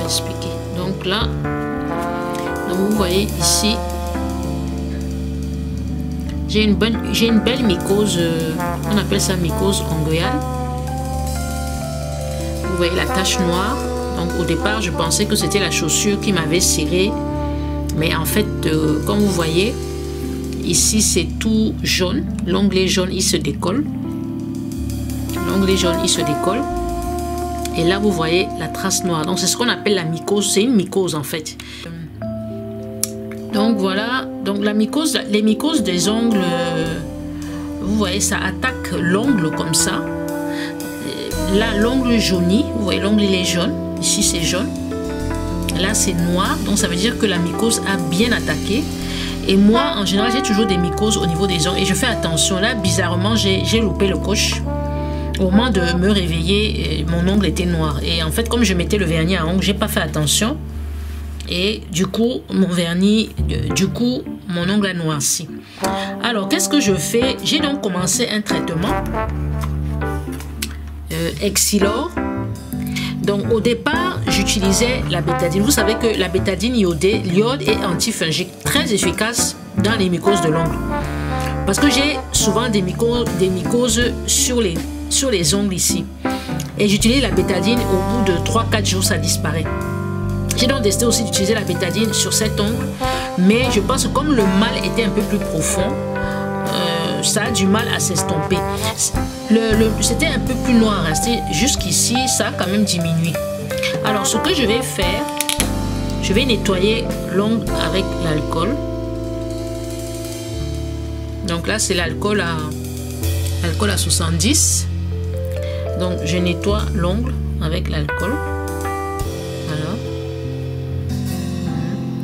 Expliquer. Donc là, donc vous voyez ici, j'ai une belle mycose, on appelle ça mycose onguéale. Vous voyez la tache noire. Donc au départ, je pensais que c'était la chaussure qui m'avait serré, mais en fait, comme vous voyez, ici c'est tout jaune. L'onglet jaune, il se décolle. L'onglet jaune, il se décolle. Et là, vous voyez la trace noire. Donc, c'est ce qu'on appelle la mycose. C'est une mycose, en fait. Donc, voilà. Donc, la mycose, les mycoses des ongles, vous voyez, ça attaque l'ongle comme ça. Là, l'ongle jauni. Vous voyez, l'ongle, il est jaune. Ici, c'est jaune. Là, c'est noir. Donc, ça veut dire que la mycose a bien attaqué. Et moi, en général, j'ai toujours des mycoses au niveau des ongles. Et je fais attention. Là, bizarrement, j'ai loupé le coche. Au moment de me réveiller, mon ongle était noir. Et en fait, comme je mettais le vernis à ongles, j'ai pas fait attention. Et du coup, mon vernis, mon ongle a noirci. Alors, qu'est-ce que je fais? J'ai donc commencé un traitement Exilor. Donc, au départ, j'utilisais la bétadine. Vous savez que la bétadine iodée, l'iode est antifungique, très efficace dans les mycoses de l'ongle. Parce que j'ai souvent des mycoses sur les ongles ici. Et j'utilise la bétadine, au bout de 3-4 jours, ça disparaît. J'ai donc décidé aussi d'utiliser la bétadine sur cet ongle. Mais je pense que comme le mal était un peu plus profond, ça a du mal à s'estomper. C'était un peu plus noir. Jusqu'ici, ça a quand même diminué. Alors, ce que je vais faire, je vais nettoyer l'ongle avec l'alcool. Donc là, c'est l'alcool à 70. Donc, je nettoie l'ongle avec l'alcool. Voilà.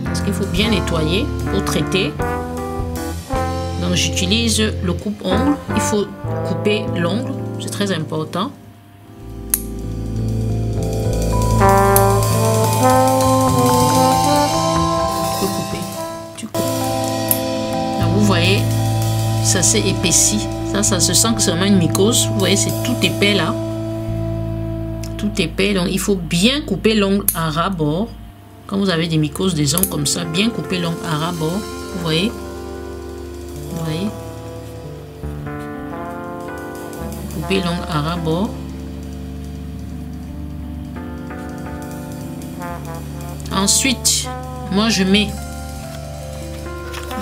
Parce qu'il faut bien nettoyer pour traiter. Donc, j'utilise le coupe-ongle. Il faut couper l'ongle. C'est très important. Il faut couper. Tu coupes. Donc, vous voyez, ça s'est épaissi. Ça se sent que c'est vraiment une mycose. Vous voyez, c'est tout épais là. Tout épais. Donc, il faut bien couper l'ongle à ras-bord. Quand vous avez des mycoses des ongles comme ça, bien couper l'ongle à ras-bord. Vous voyez? Vous voyez? Couper l'ongle à ras-bord. Ensuite, moi, je mets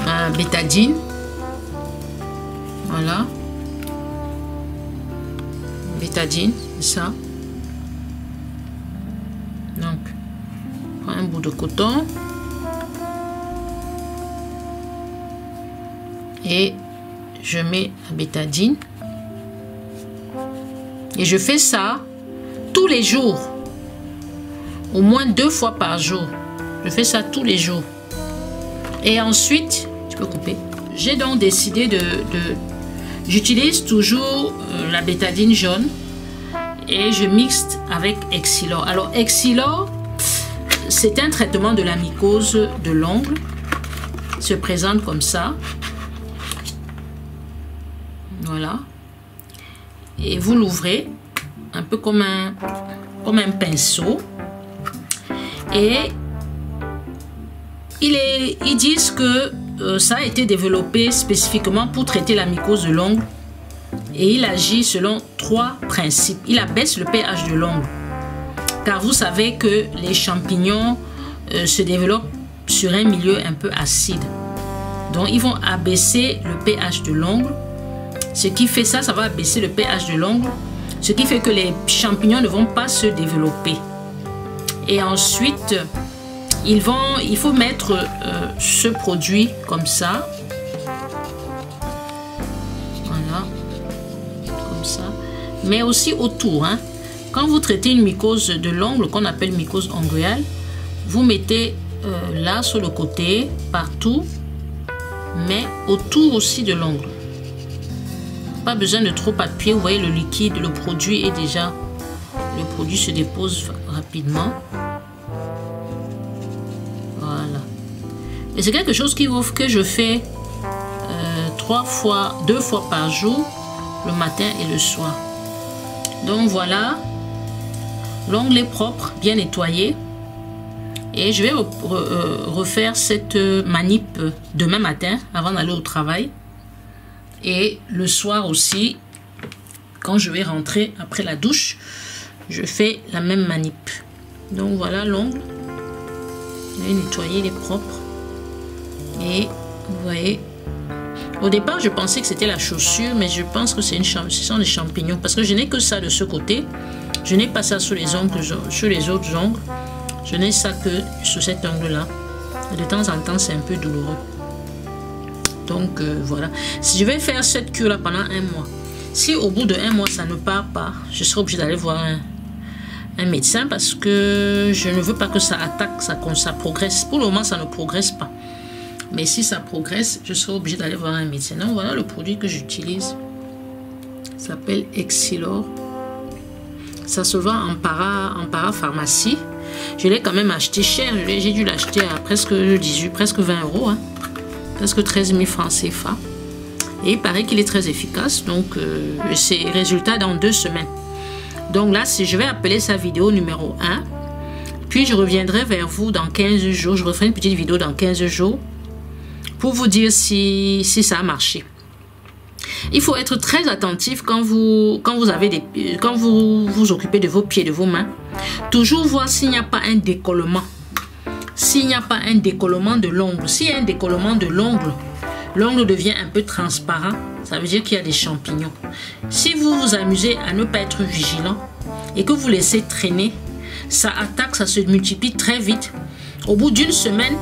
ma bétadine. Voilà. Bétadine, c'est ça. Donc, prends un bout de coton. Et je mets la bétadine. Et je fais ça tous les jours. Au moins 2 fois par jour. Je fais ça tous les jours. Et ensuite, tu peux couper. J'ai donc décidé j'utilise toujours la bétadine jaune et je mixe avec Exilor. Alors, Exilor, c'est un traitement de la mycose de l'ongle. Il se présente comme ça. Voilà. Et vous l'ouvrez un peu comme un pinceau. Et ils disent que ça a été développé spécifiquement pour traiter la mycose de l'ongle. Et il agit selon 3 principes. Il abaisse le pH de l'ongle. Car vous savez que les champignons se développent sur un milieu un peu acide. Donc, ils vont abaisser le pH de l'ongle. Ce qui fait ça va abaisser le pH de l'ongle. Ce qui fait que les champignons ne vont pas se développer. Et ensuite, il faut mettre ce produit comme ça. Voilà. Comme ça. Mais aussi autour. Hein. Quand vous traitez une mycose de l'ongle, qu'on appelle mycose onguéale, vous mettez là sur le côté, partout, mais autour aussi de l'ongle. Pas besoin de trop appuyer. Vous voyez, le liquide, le produit est déjà le produit se dépose rapidement. Voilà. Et c'est quelque chose que je fais 2 fois par jour, le matin et le soir. Donc voilà, l'ongle est propre, bien nettoyé. Et je vais refaire cette manip demain matin avant d'aller au travail. Et le soir aussi, quand je vais rentrer après la douche, je fais la même manip. Donc voilà l'ongle. Il est nettoyé, il est propre. Et vous voyez, au départ je pensais que c'était la chaussure, mais je pense que ce sont des champignons. Parce que je n'ai que ça de ce côté. Je n'ai pas ça sur les ongles, sur les autres ongles. Je n'ai ça que sur cet ongle-là. De temps en temps, c'est un peu douloureux. Donc, voilà. Si je vais faire cette cure-là pendant 1 mois, si au bout de 1 mois, ça ne part pas, je serai obligée d'aller voir un médecin parce que je ne veux pas que ça attaque, ça progresse. Pour le moment, ça ne progresse pas. Mais si ça progresse, je serai obligée d'aller voir un médecin. Donc, voilà le produit que j'utilise. Ça s'appelle Exilor. Ça se vend en parapharmacie. Je l'ai quand même acheté cher. J'ai dû l'acheter à presque 20 euros. Hein. Presque 13 000 francs CFA. Et il paraît qu'il est très efficace. Donc, c'est résultat dans 2 semaines. Donc là, je vais appeler sa vidéo numéro 1. Puis, je reviendrai vers vous dans 15 jours. Je referai une petite vidéo dans 15 jours pour vous dire si ça a marché. Il faut être très attentif quand vous vous occupez de vos pieds, de vos mains. Toujours voir s'il n'y a pas un décollement. S'il n'y a pas un décollement de l'ongle. S'il y a un décollement de l'ongle, l'ongle devient un peu transparent. Ça veut dire qu'il y a des champignons. Si vous vous amusez à ne pas être vigilant et que vous laissez traîner, ça attaque, ça se multiplie très vite. Au bout d'une semaine,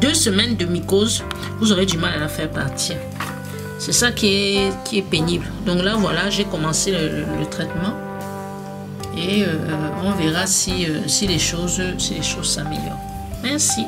2 semaines de mycose, vous aurez du mal à la faire partir. C'est ça qui est pénible. Donc là, voilà, j'ai commencé le traitement. Et on verra si les choses s'améliorent. Merci.